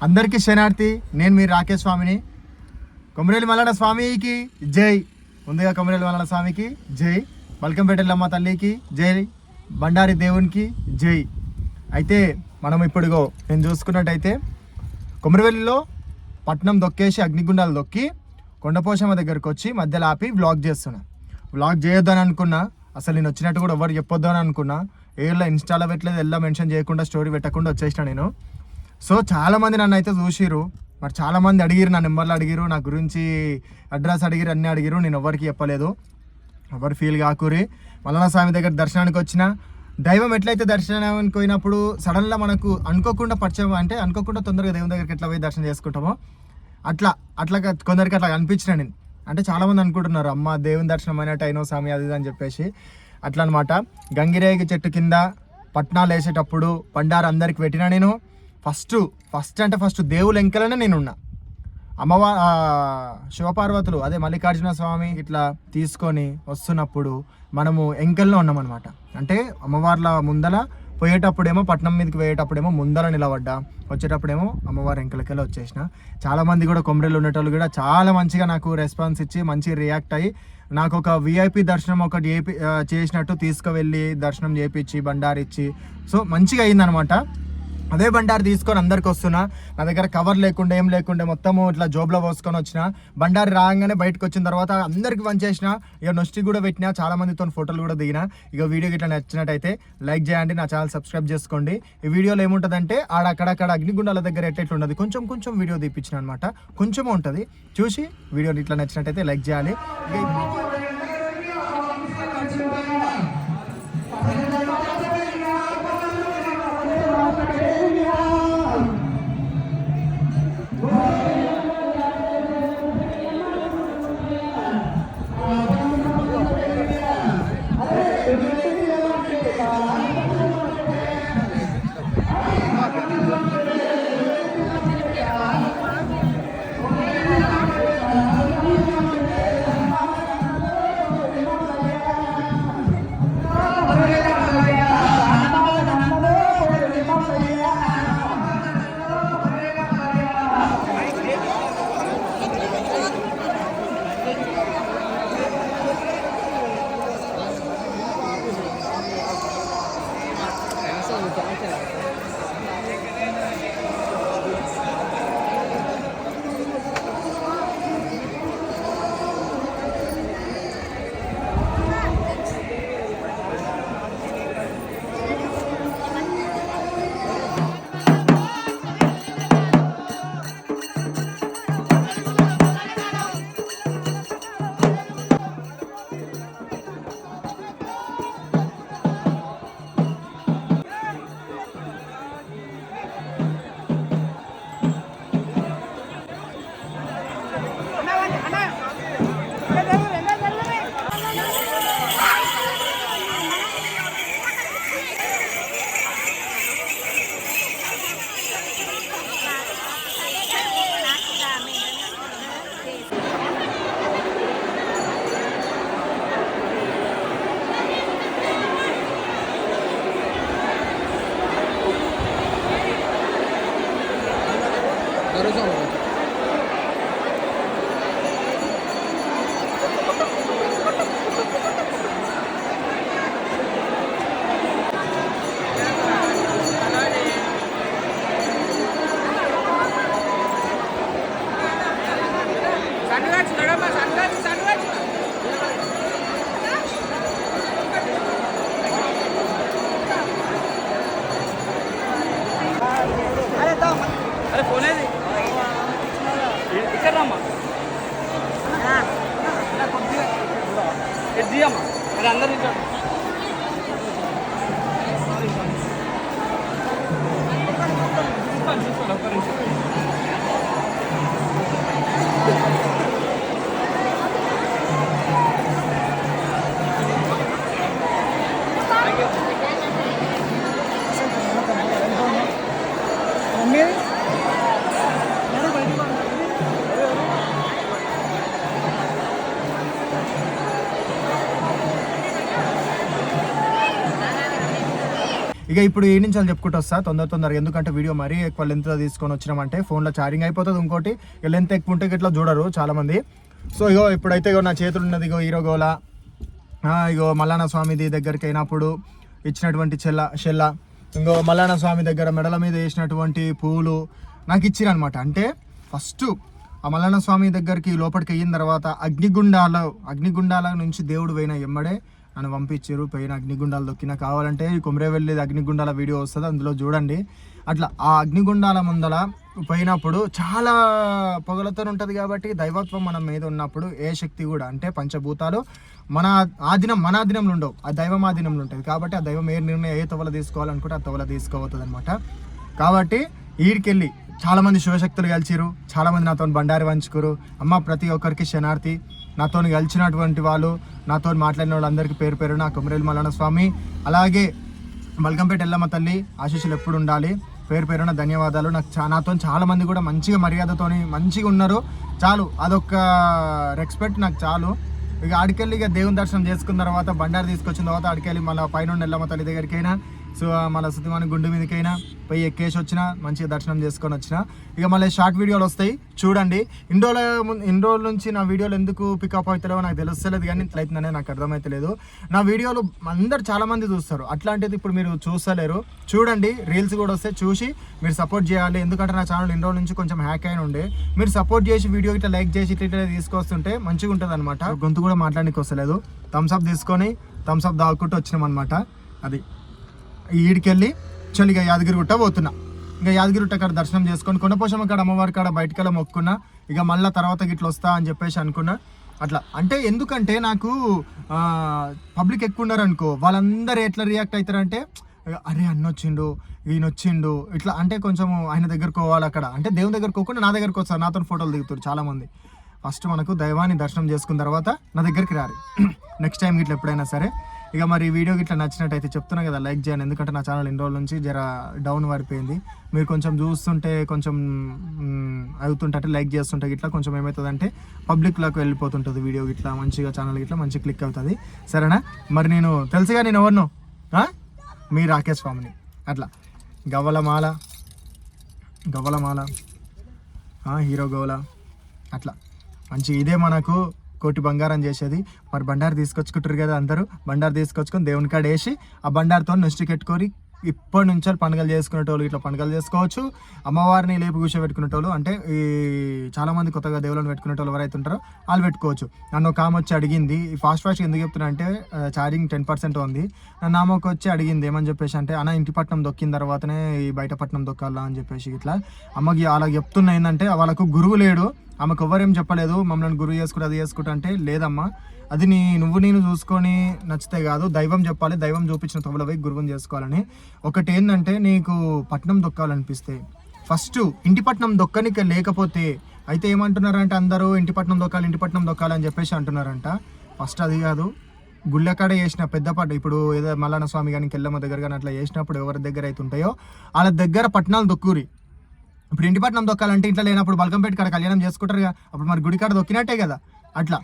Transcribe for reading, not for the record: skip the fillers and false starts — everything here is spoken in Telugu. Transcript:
అందరికీ శనార్థి. నేను మీ రాకేష్ స్వామిని. కొమరేలి మల్లన్న స్వామికి జై. ముందుగా కొమరేలి మల్లన్న స్వామికి జై, బల్కంపేటలమ్మ తల్లికి జై, బండారి దేవునికి జై. అయితే మనం ఇప్పుడుగో నేను చూసుకున్నట్టయితే కొమరవెల్లిలో పట్నం దొక్కేసి అగ్నిగుండాలు దొక్కి కొండపోషమ్మ దగ్గరకు వచ్చి మధ్యలో ఆపి వ్లాగ్ చేస్తున్నా. వ్లాగ్ చేయొద్దని అనుకున్నా, అసలు నేను వచ్చినట్టు కూడా ఎవరు చెప్పొద్దు అని అనుకున్నా. ఏళ్ళ ఇన్స్టాలో పెట్టలేదు, ఎలా మెన్షన్ చేయకుండా స్టోరీ పెట్టకుండా వచ్చేసిన నేను. సో చాలామంది నన్ను అయితే చూసిరు, మరి చాలామంది అడిగిరు, నా నెంబర్లు అడిగిరు, నా గురించి అడ్రస్ అడిగిరు, అన్నీ అడిగిరు. నేను ఎవరికి చెప్పలేదు, ఎవరు ఫీల్ కాకూరి. మల్లన్న స్వామి దగ్గర దర్శనానికి వచ్చిన దైవం ఎట్లయితే దర్శనానికి పోయినప్పుడు సడన్గా మనకు అనుకోకుండా పరిచయం, అంటే అనుకోకుండా తొందరగా దేవుని దగ్గరికి ఎట్లా పోయి దర్శనం చేసుకుంటామో అట్లా కొందరికి అట్లా అనిపించిన నేను. అంటే చాలామంది అనుకుంటున్నారు అమ్మ దేవుని దర్శనం అయినట్టు అయినో స్వామి అది అని చెప్పేసి అట్లా అనమాట. గంగిరేగి చెట్టు కింద పట్నాలు వేసేటప్పుడు బండారు అందరికి పెట్టినా నేను. ఫస్ట్ దేవుల ఎంకలనే నేనున్నా. అమ్మవారు శివపార్వతులు అదే మల్లికార్జున స్వామి ఇట్లా తీసుకొని వస్తున్నప్పుడు మనము ఎంకల్లో ఉన్నామన్నమాట. అంటే అమ్మవార్ల ముందల పోయేటప్పుడేమో పట్నం మీదకి పోయేటప్పుడేమో ముందర నిలబడ్డా, వచ్చేటప్పుడేమో అమ్మవారి ఎంకలకెళ్ళి వచ్చేసిన. చాలామంది కూడా కొమరేలు ఉండేటోళ్ళు కూడా చాలా మంచిగా నాకు రెస్పాన్స్ ఇచ్చి మంచి రియాక్ట్ అయ్యి నాకు ఒక విఐపి దర్శనం ఒకటి చేసినట్టు తీసుకువెళ్ళి దర్శనం చేయించి బండారిచ్చి, సో మంచిగా అయిందనమాట. అదే బండారు తీసుకొని అందరికి వస్తున్నా. నా దగ్గర కవర్ లేకుండా ఏం లేకుండా మొత్తము ఇట్లా జోబ్లో పోసుకొని వచ్చిన. బండారు రాగానే బయటకు వచ్చిన తర్వాత అందరికి పనిచేసిన, ఇక నొస్టి కూడా పెట్టినా, చాలా మందితో ఫోటోలు కూడా దిగిన. ఇక వీడియోకి ఇట్లా నచ్చినట్టయితే లైక్ చేయండి, నా ఛానల్ సబ్స్క్రైబ్ చేసుకోండి. ఈ వీడియోలో ఏముంటుందంటే అక్కడక్కడ అగ్నిగుండాల దగ్గర ఎట్లెట్లుండదు కొంచెం వీడియో తీపించిన అనమాట. కొంచెమే ఉంటుంది, చూసి వీడియో ఇట్లా నచ్చినట్టయితే లైక్ చేయాలి. अरे फोन है ఇక్కడ రమ్మా ఇది అమ్మా అది అందరూ ఇచ్చాడు ఇప్పుడు ఈ నుంచి వాళ్ళు చెప్పుకుంటూ వస్తా తొందరగా, ఎందుకంటే వీడియో మరీ ఎక్కువ లెంత్ తీసుకొని వచ్చినామంటే ఫోన్లో ఛార్జింగ్ అయిపోతుంది. ఇంకోటి లెంత్ ఎక్కువ ఉంటే ఇట్లా చూడరు చాలామంది. సో ఇప్పుడైతే నా చేతులు ఉన్నది హీరో గోల, మల్లాన స్వామిది దగ్గరికి అయినప్పుడు ఇచ్చినటువంటి షెల్ల, మల్లాన స్వామి దగ్గర మెడల మీద వేసినటువంటి పూలు నాకు ఇచ్చిరనమాట. అంటే ఫస్ట్ ఆ మల్లాన స్వామి దగ్గరికి లోపలికి అయిన తర్వాత అగ్నిగుండాల నుంచి దేవుడు పోయిన ఎమ్మడే నన్ను పంపించారు. పోయిన అగ్నిగుండాలు దొక్కిన, కావాలంటే కొమరేవెల్లి అగ్నిగుండాల వీడియో వస్తుంది, అందులో చూడండి. అట్లా ఆ అగ్నిగుండాల ముందల పోయినప్పుడు చాలా పొగలతో ఉంటుంది కాబట్టి దైవత్వం మన మీద ఉన్నప్పుడు ఏ శక్తి కూడా, అంటే పంచభూతాలు మన ఆధీనంలో ఉండవు, ఆ దైవం ఆధీనంలో ఉంటుంది. కాబట్టి ఆ దైవం ఏ నిర్ణయం ఏ తొవల తీసుకోవాలనుకుంటే ఆ తొవల తీసుకోవద్దు అనమాట. కాబట్టి ఈడికెళ్ళి చాలామంది శివశక్తులు కలిసిరు, చాలామంది నాతో బండారి వంచుకురు. అమ్మ ప్రతి ఒక్కరికి శనార్థి, నాతో కలిసినటువంటి వాళ్ళు, నాతో మాట్లాడిన వాళ్ళందరికీ పేరు పేరు నా కొమరేలు మల్లన్న స్వామి, అలాగే బల్కంపేట ఎల్లమ్మ తల్లి ఆశీస్సులు ఎప్పుడు ఉండాలి. పేరు పేరున ధన్యవాదాలు. నాతో చాలామంది కూడా మంచిగా మర్యాదతోని మంచిగా ఉన్నారు. చాలు, అదొక రెస్పెక్ట్ నాకు చాలు. ఇక ఆడికెళ్ళి దేవుని దర్శనం చేసుకున్న తర్వాత బండారు తీసుకొచ్చిన తర్వాత ఆడికెళ్ళి మళ్ళీ పైన ఎల్లమ్మ తల్లి దగ్గరికైనా, సో మళ్ళీ సుతిమాని గుండు మీదకైనా పోయి ఎక్కేసి వచ్చిన, మంచిగా దర్శనం చేసుకొని వచ్చిన. ఇక మళ్ళీ షార్ట్ వీడియోలు వస్తాయి చూడండి. ఇన్ని రోజుల నుంచి నా వీడియోలు ఎందుకు పికప్ అవుతారో నాకు తెలుస్తలేదు, కానీ ఇట్లా అవుతుందనే నాకు అర్థమైతలేదు. నా వీడియోలు అందరు చాలామంది చూస్తారు, అట్లాంటిది ఇప్పుడు మీరు చూస్తలేరు. చూడండి, రీల్స్ కూడా వస్తాయి, చూసి మీరు సపోర్ట్ చేయాలి. ఎందుకంటే నా ఛానల్ ఇన్ని రోజుల నుంచి కొంచెం హ్యాక్ అయిన ఉండే, మీరు సపోర్ట్ చేసి వీడియో ఇట్లా లైక్ చేసి ఇట్లా తీసుకొస్తుంటే మంచిగా ఉంటుంది అనమాట. గొంతు కూడా మాట్లాడడానికి వస్తలేదు, థమ్స్అప్ తీసుకొని థమ్స్అప్ దాక్కుంటూ వచ్చినాం అనమాట. అది ఈడికెళ్ళి చలిగా యాదగిరిగుట్ట పోతున్నా. ఇంకా యాదగిరిగుట్ట కాడ దర్శనం చేసుకొని కొండపోషమ్మ కాడ అమ్మవారి కాడ బయటకెళ్ళ మొక్కున్నా. ఇక మళ్ళీ తర్వాత గిట్ల వస్తా అని చెప్పేసి అనుకున్నా. అట్లా అంటే ఎందుకంటే నాకు పబ్లిక్ ఎక్కువ ఉన్నారు అనుకో, వాళ్ళందరూ ఎట్లా రియాక్ట్ అవుతారంటే, అరే అన్నొచ్చిండు, ఈయన వచ్చిండు, ఇట్లా అంటే కొంచెం ఆయన దగ్గరకు పోవాలి. అక్కడ అంటే దేవుని దగ్గరకు పోకుండా నా దగ్గరకు వస్తారు, నాతో ఫోటోలు దిగుతారు చాలామంది. ఫస్ట్ మనకు దైవాన్ని దర్శనం చేసుకున్న తర్వాత నా దగ్గరికి రారు నెక్స్ట్ టైం ఇట్లా ఎప్పుడైనా సరే. ఇక మరి ఈ వీడియోకి ఇట్లా నచ్చినట్టయితే చెప్తున్నా కదా, లైక్ చేయండి. ఎందుకంటే నా ఛానల్ ఇన్ని రోజుల నుంచి జర డౌన్ పడిపోయింది. మీరు కొంచెం చూస్తుంటే కొంచెం అవుతుంటే లైక్ చేస్తుంటే ఇట్లా కొంచెం ఏమవుతుందంటే పబ్లిక్లోకి వెళ్ళిపోతుంటుంది వీడియో, ఇట్లా మంచిగా ఛానల్ ఇట్లా మంచిగా క్లిక్ అవుతుంది. సరేనా? మరి నేను తెలుసుగా నేను ఎవరినో, మీ రాకేష్ స్వామిని. అట్లా గవ్వలమాల హీరో గోల అట్లా మంచి ఇదే మనకు కోటి బంగారం చేసేది. మరి బండారు తీసుకొచ్చుకుంటారు కదా అందరూ, బండారు తీసుకొచ్చుకొని దేవుని కాడ వేసి ఆ బండారుతో నెక్స్ట్ పెట్టుకొని ఇప్పటి నుంచి పండుగలు చేసుకునేటోళ్ళు ఇట్లా పండుగలు చేసుకోవచ్చు. అమ్మవారిని లేపు కూర్చోబెట్టుకునేటోళ్ళు, అంటే ఈ చాలామంది కొత్తగా దేవుళ్ళని పెట్టుకునేటోళ్ళు ఎవరైతే ఉంటారో వాళ్ళు పెట్టుకోవచ్చు. నన్ను ఒక ఆమె వచ్చి అడిగింది, ఫాస్ట్ ఎందుకు చెప్తున్నా అంటే ఛార్జింగ్ 10% ఉంది. నన్ను ఆమె వచ్చి అడిగింది ఏమని చెప్పేసి అంటే, అన్న ఇంటిపట్నం దొక్కిన తర్వాతనే ఈ బయటపట్నం దొక్కాలా అని చెప్పేసి ఇట్లా. అమ్మకి అలా చెప్తున్నా ఏంటంటే వాళ్ళకు గురువు లేడు, ఆమెకు ఎవరేం చెప్పలేదు మమ్మల్ని గురువు చేసుకుంటే అది చేసుకుంటా అంటే, లేదమ్మా అది నేను చూసుకొని నచ్చితే కాదు, దైవం చెప్పాలి, దైవం చూపించిన తొవల పోయి గురువుని చేసుకోవాలని. ఒకటి ఏంటంటే నీకు పట్నం దొక్కాలనిపిస్తే ఫస్ట్ ఇంటి పట్నం దొక్కనికి లేకపోతే అయితే ఏమంటున్నారంటే అందరూ ఇంటి పట్నం దొక్కాలి అని చెప్పేసి అంటున్నారంట. ఫస్ట్ అది కాదు, గుళ్ళకాడ చేసిన పెద్ద పట్టు, ఇప్పుడు ఏదో మల్లన్న స్వామి కానీ కెల్లమ్మ దగ్గర కానీ అట్లా చేసినప్పుడు ఎవరి దగ్గర అయితే ఉంటాయో వాళ్ళ దగ్గర పట్నాలు దొక్కురి. ఇప్పుడు ఇంటి పట్నం దొక్కాలంటే ఇంట్లో లేనప్పుడు బల్కంపేట కాడ కళ్యాణం చేసుకుంటారు కదా, అప్పుడు మరి గుడి కాడ దొక్కినట్టే కదా. అట్లా